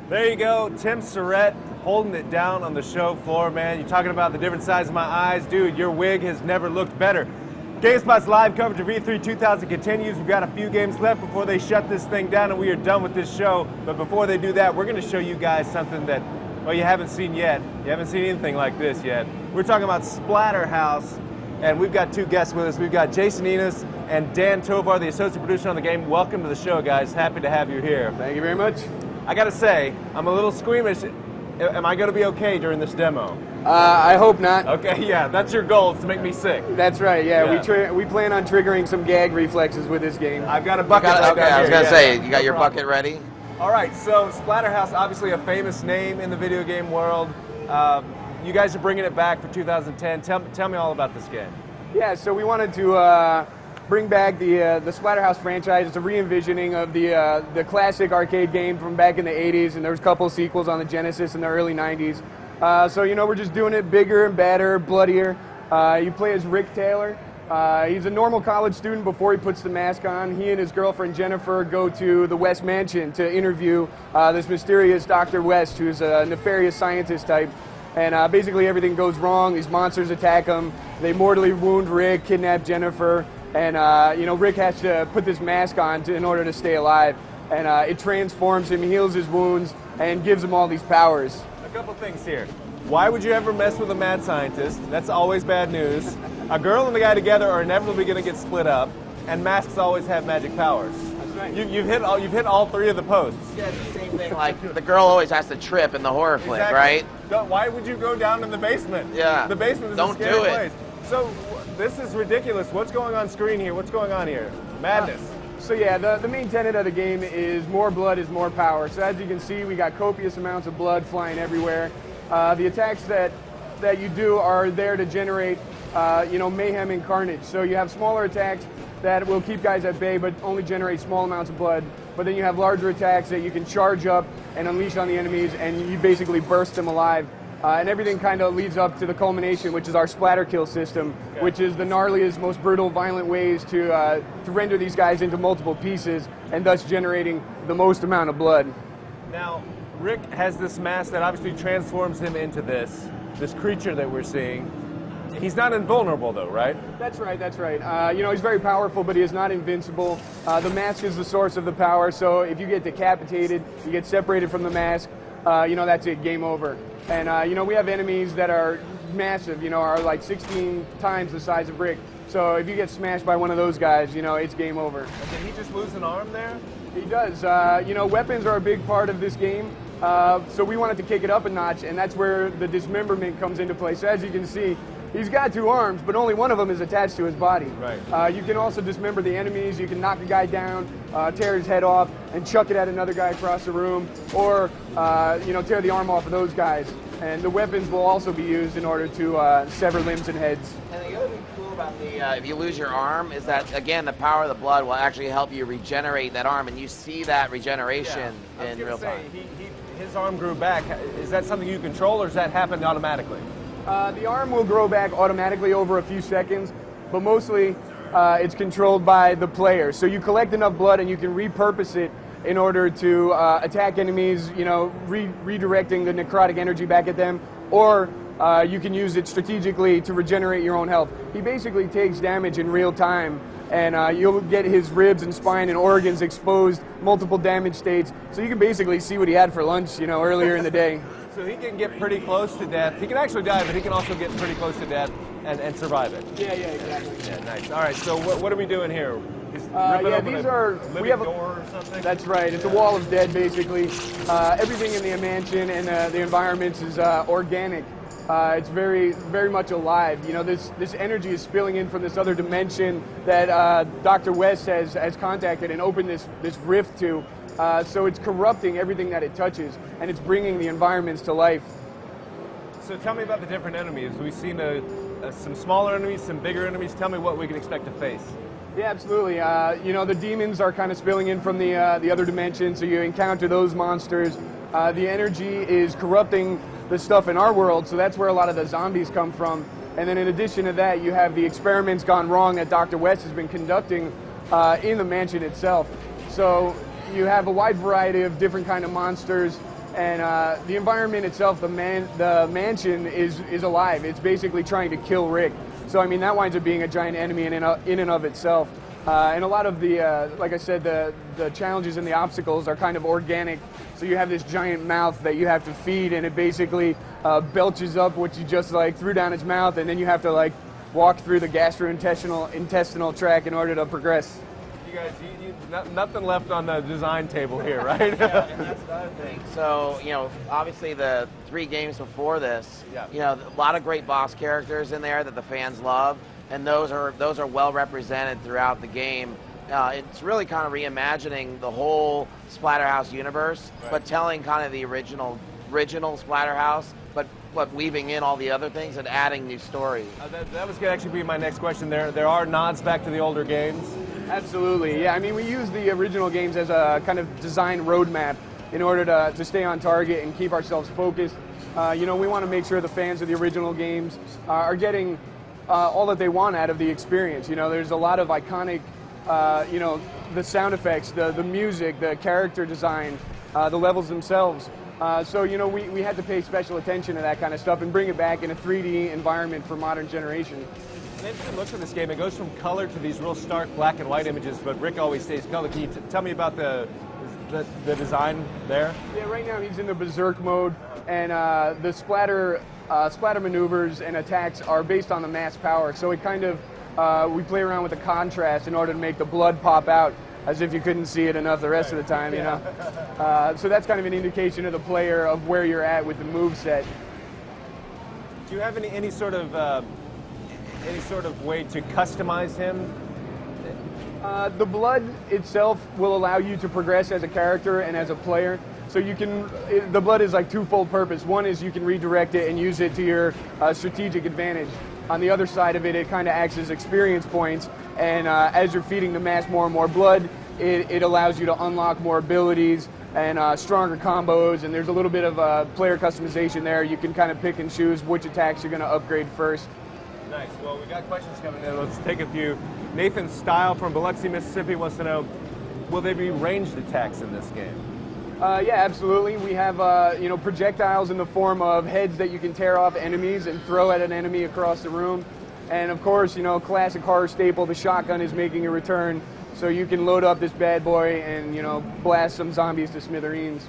There you go, Tim Surrett holding it down on the show floor, man. You're talking about the different size of my eyes. Dude, your wig has never looked better. GameSpot's live coverage of E3 2000 continues. We've got a few games left before they shut this thing down and we are done with this show. But before they do that, we're going to show you guys something that, well, you haven't seen yet. You haven't seen anything like this yet. We're talking about Splatterhouse, and we've got two guests with us. We've got Jason Enos and Dan Tovar, the associate producer on the game. Welcome to the show, guys. Happy to have you here. Thank you very much. I got to say, I'm a little squeamish. Am I going to be okay during this demo? I hope not. Okay, yeah, that's your goal, is to make me sick. That's right, yeah. We plan on triggering some gag reflexes with this game. I've got a bucket right okay, down I was here. going to say, you got your bucket ready? All right, so Splatterhouse, obviously a famous name in the video game world. You guys are bringing it back for 2010. Tell me all about this game. Yeah, so we wanted to bring back the Splatterhouse franchise. It's a re-envisioning of the classic arcade game from back in the 80s, and there was a couple sequels on the Genesis in the early 90s. So, you know, we're just doing it bigger and badder, bloodier. You play as Rick Taylor. He's a normal college student before he puts the mask on. He and his girlfriend Jennifer go to the West Mansion to interview this mysterious Dr. West, who's a nefarious scientist type. And basically everything goes wrong. These monsters attack him. They mortally wound Rick, kidnap Jennifer. And, you know, Rick has to put this mask on in order to stay alive. And it transforms him, heals his wounds, and gives him all these powers. A couple things here. Why would you ever mess with a mad scientist? That's always bad news. A girl and a guy together are inevitably going to get split up, and masks always have magic powers. That's right. You've hit all three of the posts. Yeah, it's the same thing. Like the girl always has to trip in the horror flick, Exactly. right? Why would you go down in the basement? Yeah. The basement is Don't a scary do it. place. So this is ridiculous. What's going on screen here? What's going on here? Madness. So yeah, the main tenet of the game is more blood is more power. So as you can see, we got copious amounts of blood flying everywhere. The attacks that you do are there to generate, you know, mayhem and carnage. So you have smaller attacks that will keep guys at bay, but only generate small amounts of blood. But then you have larger attacks that you can charge up and unleash on the enemies, and you basically burst them alive. And everything kind of leads up to the culmination, which is our splatter kill system, which is the gnarliest, most brutal, violent ways to render these guys into multiple pieces, and thus generating the most amount of blood. Now, Rick has this mask that obviously transforms him into this creature that we're seeing. He's not invulnerable though, right? That's right, that's right. You know, he's very powerful, but he is not invincible. The mask is the source of the power, so if you get decapitated, you get separated from the mask, you know, that's it, game over. And, you know, we have enemies that are massive, you know, are like 16 times the size of Rick. So if you get smashed by one of those guys, you know, it's game over. Did he just lose an arm there? He does. You know, weapons are a big part of this game. So we wanted to kick it up a notch, and that's where the dismemberment comes into play. So as you can see, he's got two arms, but only one of them is attached to his body. Right. You can also dismember the enemies. You can knock a guy down, tear his head off, and chuck it at another guy across the room, or you know, tear the arm off of those guys. And the weapons will also be used in order to sever limbs and heads. And the other thing cool about the if you lose your arm is that, again, the power of the blood will actually help you regenerate that arm, and you see that regeneration in real time. His arm grew back. Is that something you control, or does that happen automatically? The arm will grow back automatically over a few seconds, but mostly it's controlled by the player. So you collect enough blood and you can repurpose it in order to attack enemies, you know, redirecting the necrotic energy back at them, or you can use it strategically to regenerate your own health. He basically takes damage in real time, and you'll get his ribs and spine and organs exposed, multiple damage states, so you can basically see what he had for lunch, you know, earlier in the day. So he can get pretty close to death. He can actually die, but he can also get pretty close to death and survive it. Yeah, exactly. Yeah, nice. All right, so what are we doing here? Yeah, these are, we have a door or something? That's right. It's a wall of dead, basically. Everything in the mansion and the environments is organic. It's very, very much alive. You know, this energy is spilling in from this other dimension that Dr. West has contacted and opened this rift to. So it's corrupting everything that it touches, and it's bringing the environments to life. So tell me about the different enemies. We've seen some smaller enemies, some bigger enemies. Tell me what we can expect to face. Yeah, absolutely. You know, the demons are kind of spilling in from the other dimension, so you encounter those monsters. The energy is corrupting the stuff in our world, so that's where a lot of the zombies come from. And then in addition to that, you have the experiments gone wrong that Dr. West has been conducting in the mansion itself. So you have a wide variety of different kind of monsters, And the environment itself, the mansion is alive. It's basically trying to kill Rick. So I mean, that winds up being a giant enemy in and of itself. And a lot of the, like I said, the challenges and the obstacles are kind of organic. So you have this giant mouth that you have to feed, and it basically belches up what you just like threw down its mouth, and then you have to like walk through the gastrointestinal tract in order to progress. You guys, nothing left on the design table here, right? Yeah, and that's the other thing. So, you know, obviously the 3 games before this, you know, a lot of great boss characters in there that the fans love, and those are well represented throughout the game. It's really kind of reimagining the whole Splatterhouse universe, but telling kind of the original Splatterhouse, but weaving in all the other things and adding new stories. That was going to actually be my next question. There are nods back to the older games. Absolutely, yeah. I mean, we use the original games as a kind of design roadmap in order to stay on target and keep ourselves focused. You know, we want to make sure the fans of the original games are getting all that they want out of the experience. You know, there's a lot of iconic, you know, the sound effects, the music, the character design, the levels themselves. So, you know, we had to pay special attention to that kind of stuff and bring it back in a 3D environment for modern generation. An interesting look at this game. It goes from color to these real stark black and white images, but Rick always stays color. Can you tell me about the design there? Yeah, right now he's in the berserk mode, and the splatter maneuvers and attacks are based on the mass power. So it kind of, we play around with the contrast in order to make the blood pop out as if you couldn't see it enough the rest of the time, you know. So that's kind of an indication to the player of where you're at with the move set. Do you have any sort of way to customize him? The blood itself will allow you to progress as a character and as a player. So you can, the blood is like twofold purpose. One is you can redirect it and use it to your strategic advantage. On the other side of it, it kind of acts as experience points. And as you're feeding the mass more and more blood, it allows you to unlock more abilities and stronger combos. And there's a little bit of player customization there. You can kind of pick and choose which attacks you're going to upgrade first. Nice. Well, we got questions coming in. Let's take a few. Nathan Style from Biloxi, Mississippi wants to know, will there be ranged attacks in this game? Yeah, absolutely. We have you know, projectiles in the form of heads that you can tear off enemies and throw at an enemy across the room. And of course, you know, classic horror staple, the shotgun is making a return. So you can load up this bad boy and, you know, blast some zombies to smithereens.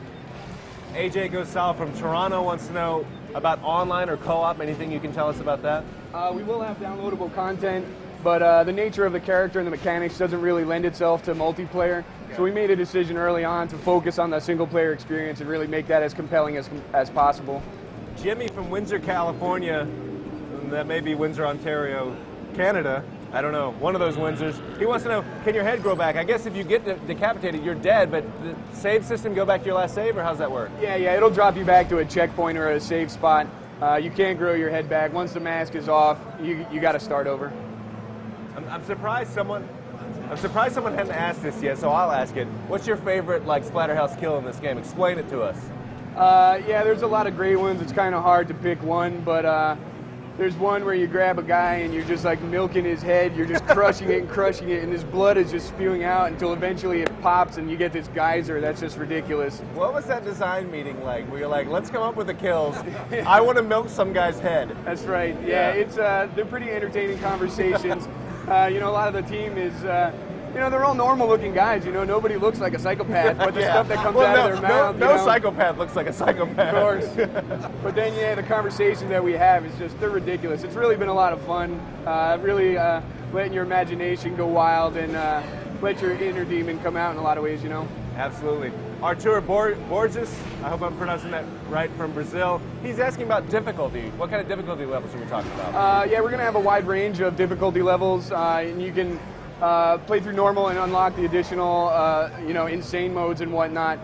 AJ Gosal from Toronto wants to know about online or co-op. Anything you can tell us about that? We will have downloadable content, but the nature of the character and the mechanics doesn't really lend itself to multiplayer. So we made a decision early on to focus on the single-player experience and really make that as compelling as possible. Jimmy from Windsor, California, that may be Windsor, Ontario, Canada. I don't know, one of those Windsors. He wants to know, can your head grow back? I guess if you get decapitated, you're dead, but the save system go back to your last save, or how's that work? Yeah, it'll drop you back to a checkpoint or a save spot. You can't grow your head back. Once the mask is off, you got to start over. I'm surprised someone hadn't asked this yet, so I'll ask it. What's your favorite Splatterhouse kill in this game? Explain it to us. Yeah, there's a lot of great ones. It's kind of hard to pick one, but there's one where you grab a guy and you're just like milking his head. You're just crushing it and crushing it, and his blood is just spewing out until eventually it pops and you get this geyser. That's just ridiculous. What was that design meeting like? Where you're like, let's come up with the kills. I want to milk some guy's head. That's right. Yeah, it's they're pretty entertaining conversations. You know, a lot of the team is, you know, they're all normal-looking guys. You know, nobody looks like a psychopath, but the stuff that comes out of their mouth. No psychopath looks like a psychopath. Of course. But then, yeah, the conversation that we have is just, they're ridiculous. It's really been a lot of fun. Really letting your imagination go wild and let your inner demon come out in a lot of ways, you know. Absolutely. Artur Borges, I hope I'm pronouncing that right, from Brazil. He's asking about difficulty. What kind of difficulty levels are we talking about? Yeah, we're going to have a wide range of difficulty levels, and you can play through normal and unlock the additional, you know, insane modes and whatnot.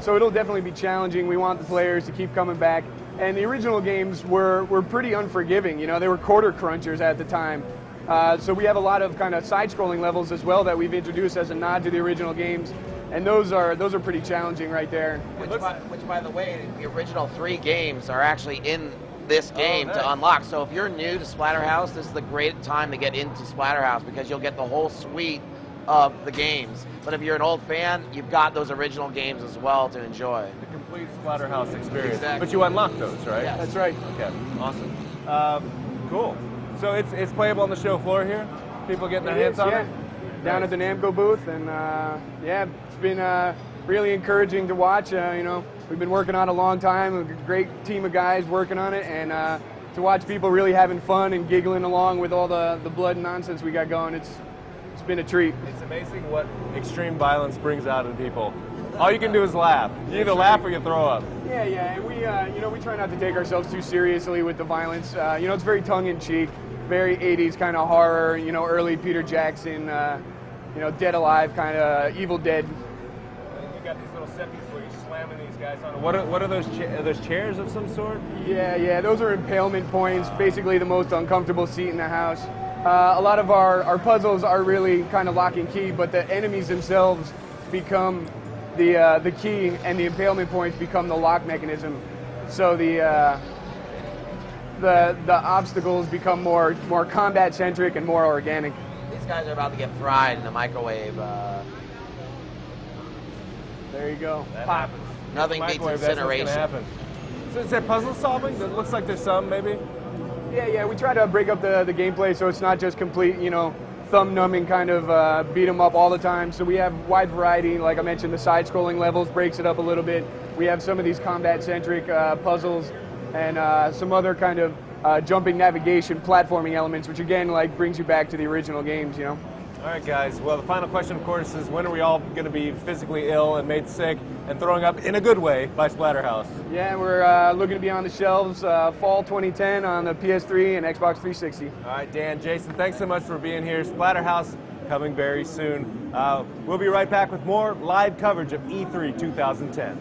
So it'll definitely be challenging. We want the players to keep coming back. And the original games were pretty unforgiving. You know, they were quarter crunchers at the time. So we have a lot of kind of side-scrolling levels as well that we've introduced as a nod to the original games. And those are pretty challenging right there. Which, by the way, the original 3 games are actually in this game to unlock. So if you're new to Splatterhouse, this is the great time to get into Splatterhouse because you'll get the whole suite of the games. But if you're an old fan, you've got those original games as well to enjoy. The complete Splatterhouse experience. Exactly. But you unlock those, right? Yeah. That's right. Okay, awesome. Cool. So it's playable on the show floor here? People getting their hands on it? Down at the Namco booth, and yeah, it's been really encouraging to watch. You know, we've been working on it a long time, a great team of guys working on it, and to watch people really having fun and giggling along with all the blood and nonsense we got going, it's been a treat. It's amazing what extreme violence brings out in people. All you can do is laugh. You either laugh or you throw up. Yeah, and we, you know, we try not to take ourselves too seriously with the violence. You know, it's very tongue-in-cheek, very 80s kind of horror, you know, early Peter Jackson, you know, Dead Alive kind of Evil Dead. And you got these little set pieces where you're slamming these guys on. What are those? Are those chairs of some sort? Yeah, those are impalement points, basically the most uncomfortable seat in the house. A lot of our puzzles are really kind of lock and key, but the enemies themselves become the key, and the impalement points become the lock mechanism. So the obstacles become more combat centric and more organic. These guys are about to get fried in the microwave. There you go. That Pop. happens. Nothing beats Microwave, that's what's incineration. gonna happen. So is there puzzle solving? It looks like there's some, maybe? Yeah, we try to break up the gameplay so it's not just complete, you know, thumb-numbing kind of beat 'em up all the time. So we have wide variety. Like I mentioned, the side-scrolling levels breaks it up a little bit. We have some of these combat-centric puzzles and some other kind of jumping navigation, platforming elements, which again, like, brings you back to the original games, you know. All right, guys. Well, the final question, of course, is when are we all going to be physically ill and made sick and throwing up in a good way by Splatterhouse? Yeah, we're looking to be on the shelves fall 2010 on the PS3 and Xbox 360. All right, Dan, Jason, thanks so much for being here. Splatterhouse coming very soon. We'll be right back with more live coverage of E3 2010.